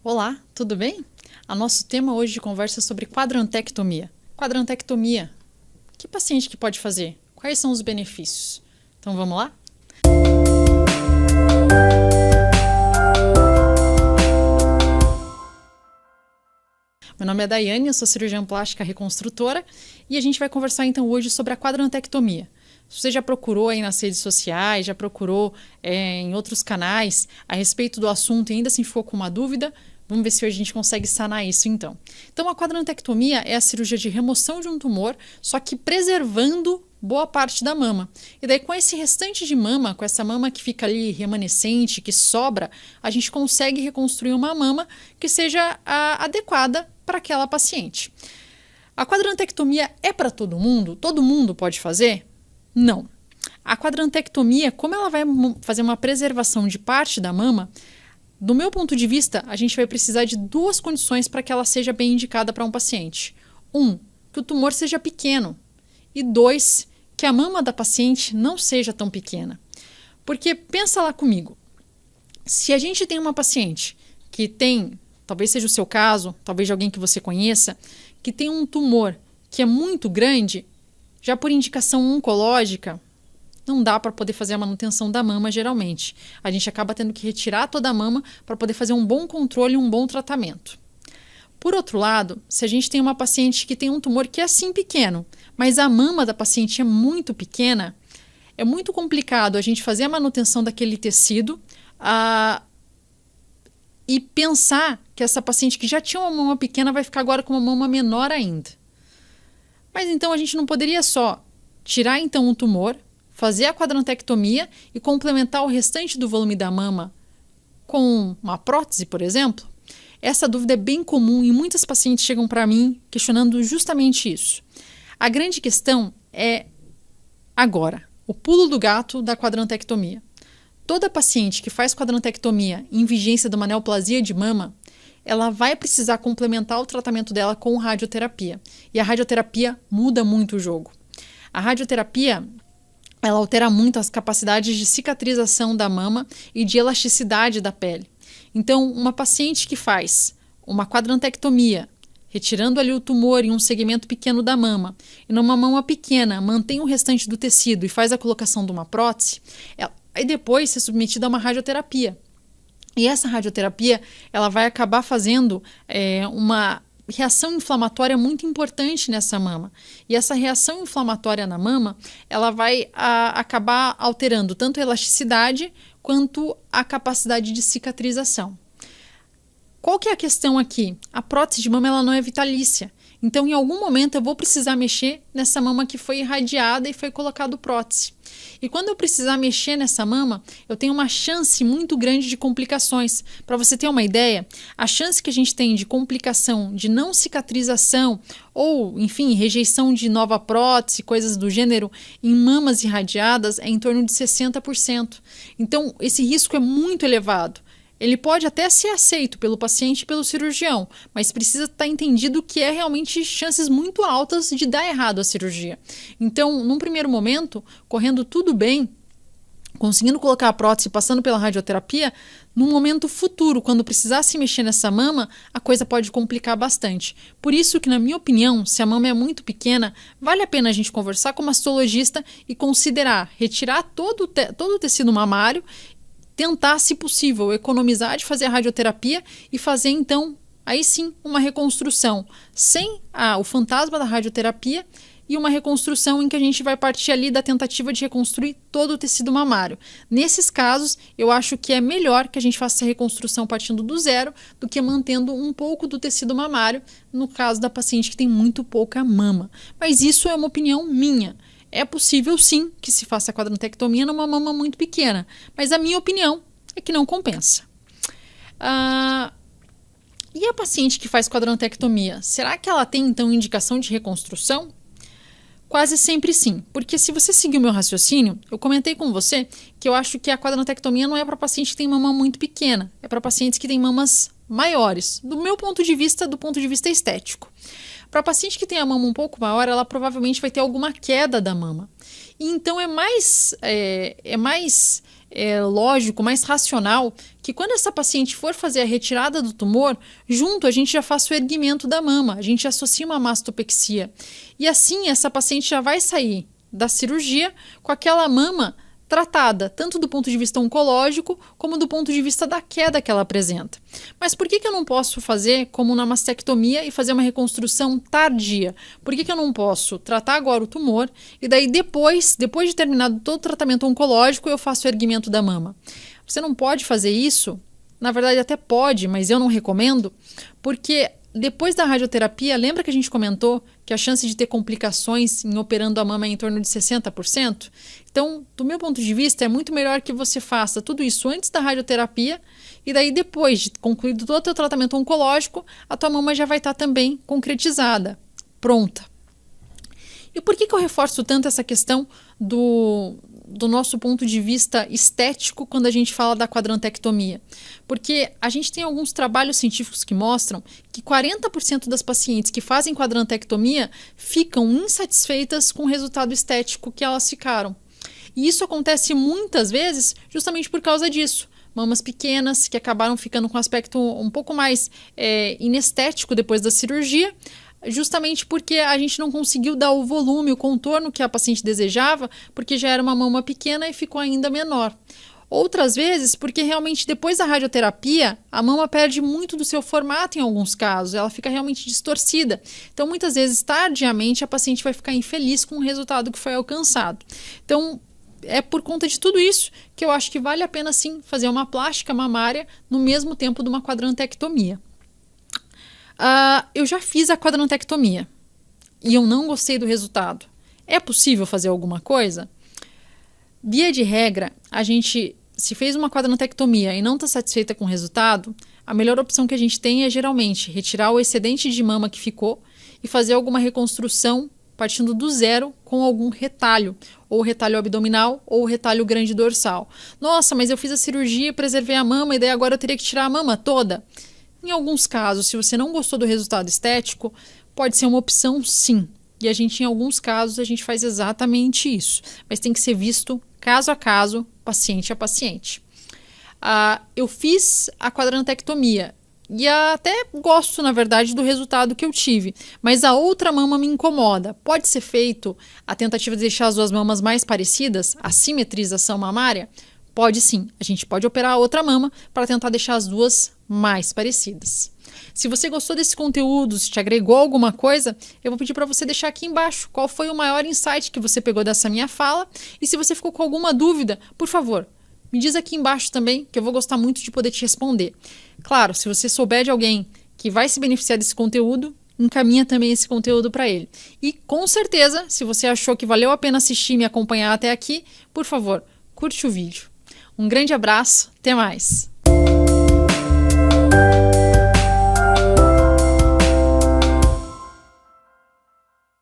Olá, tudo bem? O nosso tema hoje de conversa é sobre quadrantectomia. Quadrantectomia. Que paciente que pode fazer? Quais são os benefícios? Então vamos lá? Meu nome é Daiane, eu sou cirurgiã plástica reconstrutora e a gente vai conversar então hoje sobre a quadrantectomia. Se você já procurou aí nas redes sociais, já procurou em outros canais a respeito do assunto e ainda assim ficou com uma dúvida, vamos ver se hoje a gente consegue sanar isso então. Então a quadrantectomia é a cirurgia de remoção de um tumor, só que preservando boa parte da mama. E daí com esse restante de mama, com essa mama que fica ali remanescente, que sobra, a gente consegue reconstruir uma mama que seja adequada para aquela paciente. A quadrantectomia é para todo mundo? Todo mundo pode fazer? Não. A quadrantectomia, como ela vai fazer uma preservação de parte da mama, do meu ponto de vista, a gente vai precisar de duas condições para que ela seja bem indicada para um paciente. Que o tumor seja pequeno. E dois, que a mama da paciente não seja tão pequena. Porque pensa lá comigo, se a gente tem uma paciente que tem, talvez seja o seu caso, talvez de alguém que você conheça, que tem um tumor que é muito grande, já por indicação oncológica, não dá para poder fazer a manutenção da mama geralmente. A gente acaba tendo que retirar toda a mama para poder fazer um bom controle e um bom tratamento. Por outro lado, se a gente tem uma paciente que tem um tumor que é assim pequeno, mas a mama da paciente é muito pequena, é muito complicado a gente fazer a manutenção daquele tecido e pensar que essa paciente que já tinha uma mama pequena vai ficar agora com uma mama menor ainda. Mas então a gente não poderia só tirar então um tumor, fazer a quadrantectomia e complementar o restante do volume da mama com uma prótese, por exemplo? Essa dúvida é bem comum e muitas pacientes chegam para mim questionando justamente isso. A grande questão é agora, o pulo do gato da quadrantectomia. Toda paciente que faz quadrantectomia em vigência de uma neoplasia de mama, ela vai precisar complementar o tratamento dela com radioterapia. E a radioterapia muda muito o jogo. A radioterapia, ela altera muito as capacidades de cicatrização da mama e de elasticidade da pele. Então, uma paciente que faz uma quadrantectomia, retirando ali o tumor em um segmento pequeno da mama, e numa mama pequena mantém o restante do tecido e faz a colocação de uma prótese, aí depois ser submetida a uma radioterapia. E essa radioterapia, ela vai acabar fazendo uma reação inflamatória muito importante nessa mama. E essa reação inflamatória na mama, ela vai acabar alterando tanto a elasticidade quanto a capacidade de cicatrização. Qual que é a questão aqui? A prótese de mama ela não é vitalícia. Então, em algum momento, eu vou precisar mexer nessa mama que foi irradiada e foi colocado prótese. E quando eu precisar mexer nessa mama, eu tenho uma chance muito grande de complicações. Para você ter uma ideia, a chance que a gente tem de complicação, de não cicatrização ou, enfim, rejeição de nova prótese, coisas do gênero, em mamas irradiadas é em torno de 60%. Então, esse risco é muito elevado. Ele pode até ser aceito pelo paciente e pelo cirurgião, mas precisa estar entendido que é realmente chances muito altas de dar errado a cirurgia. Então, num primeiro momento, correndo tudo bem, conseguindo colocar a prótese, passando pela radioterapia, num momento futuro, quando precisar se mexer nessa mama, a coisa pode complicar bastante. Por isso que, na minha opinião, se a mama é muito pequena, vale a pena a gente conversar com o mastologista e considerar retirar todo o tecido mamário, tentar, se possível, economizar de fazer a radioterapia e fazer, então, aí sim, uma reconstrução sem o fantasma da radioterapia e uma reconstrução em que a gente vai partir ali da tentativa de reconstruir todo o tecido mamário. Nesses casos, eu acho que é melhor que a gente faça essa reconstrução partindo do zero do que mantendo um pouco do tecido mamário, no caso da paciente que tem muito pouca mama. Mas isso é uma opinião minha. É possível sim que se faça a quadrantectomia numa mama muito pequena, mas a minha opinião é que não compensa. E a paciente que faz quadrantectomia, será que ela tem então indicação de reconstrução? Quase sempre sim, porque se você seguir o meu raciocínio, eu comentei com você que eu acho que a quadrantectomia não é para paciente que tem mama muito pequena, é para pacientes que têm mamas maiores, do meu ponto de vista, do ponto de vista estético. Para a paciente que tem a mama um pouco maior, ela provavelmente vai ter alguma queda da mama. E então é mais lógico, mais racional, que quando essa paciente for fazer a retirada do tumor, junto a gente já faz o erguimento da mama, a gente associa uma mastopexia. E assim essa paciente já vai sair da cirurgia com aquela mama tratada, tanto do ponto de vista oncológico, como do ponto de vista da queda que ela apresenta. Mas por que eu não posso fazer como na mastectomia e fazer uma reconstrução tardia? Por que eu não posso tratar agora o tumor e daí depois de terminado todo o tratamento oncológico, eu faço o erguimento da mama? Você não pode fazer isso, na verdade até pode, mas eu não recomendo, porque depois da radioterapia, lembra que a gente comentou que a chance de ter complicações em operando a mama é em torno de 60%? Então, do meu ponto de vista, é muito melhor que você faça tudo isso antes da radioterapia e daí depois de concluído todo o teu tratamento oncológico, a tua mama já vai estar também concretizada, pronta. E por que eu reforço tanto essa questão do nosso ponto de vista estético quando a gente fala da quadrantectomia? Porque a gente tem alguns trabalhos científicos que mostram que 40% das pacientes que fazem quadrantectomia ficam insatisfeitas com o resultado estético que elas ficaram. E isso acontece muitas vezes justamente por causa disso. Mamas pequenas que acabaram ficando com um aspecto um pouco mais inestético depois da cirurgia, justamente porque a gente não conseguiu dar o volume, o contorno que a paciente desejava, porque já era uma mama pequena e ficou ainda menor. Outras vezes, porque realmente depois da radioterapia, a mama perde muito do seu formato em alguns casos, ela fica realmente distorcida. Então, muitas vezes, tardiamente, a paciente vai ficar infeliz com o resultado que foi alcançado. Então, é por conta de tudo isso que eu acho que vale a pena sim fazer uma plástica mamária no mesmo tempo de uma quadrantectomia. Eu já fiz a quadrantectomia e eu não gostei do resultado. É possível fazer alguma coisa? Via de regra, a gente, se fez uma quadrantectomia e não está satisfeita com o resultado, a melhor opção que a gente tem é geralmente retirar o excedente de mama que ficou e fazer alguma reconstrução partindo do zero com algum retalho, ou retalho abdominal ou retalho grande dorsal. Nossa, mas eu fiz a cirurgia e preservei a mama e daí agora eu teria que tirar a mama toda? Em alguns casos, se você não gostou do resultado estético, pode ser uma opção sim. E a gente, em alguns casos, a gente faz exatamente isso. Mas tem que ser visto caso a caso, paciente a paciente. Eu fiz a quadrantectomia e até gosto, na verdade, do resultado que eu tive. Mas a outra mama me incomoda. Pode ser feito a tentativa de deixar as duas mamas mais parecidas, a simetrização mamária? Pode sim, a gente pode operar a outra mama para tentar deixar as duas mais parecidas. Se você gostou desse conteúdo, se te agregou alguma coisa, eu vou pedir para você deixar aqui embaixo qual foi o maior insight que você pegou dessa minha fala e se você ficou com alguma dúvida, por favor, me diz aqui embaixo também que eu vou gostar muito de poder te responder. Claro, se você souber de alguém que vai se beneficiar desse conteúdo, encaminha também esse conteúdo para ele. E com certeza, se você achou que valeu a pena assistir e me acompanhar até aqui, por favor, curte o vídeo. Um grande abraço, até mais!